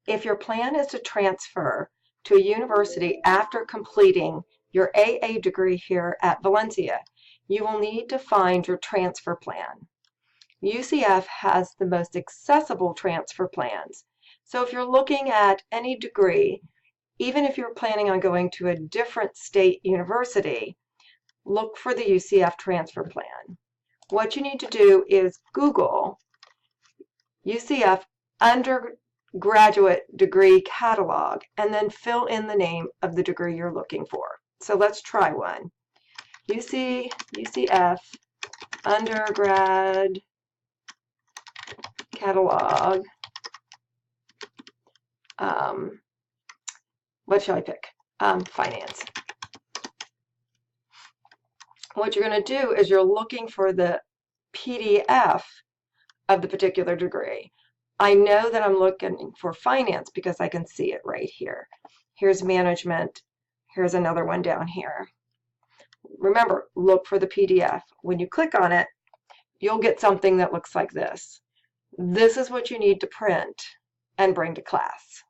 If your plan is to transfer to a university after completing your AA degree here at Valencia, you will need to find your transfer plan. UCF has the most accessible transfer plans. So if you're looking at any degree, even if you're planning on going to a different state university, look for the UCF transfer plan. What you need to do is Google UCF undergraduate degree catalog and then fill in the name of the degree you're looking for. So let's try one. UCF undergrad catalog. What shall I pick? Finance. What you're going to do is you're looking for the PDF of the particular degree. I know that I'm looking for finance because I can see it right here. Here's management. Here's another one down here. Remember, look for the PDF. When you click on it, you'll get something that looks like this. This is what you need to print and bring to class.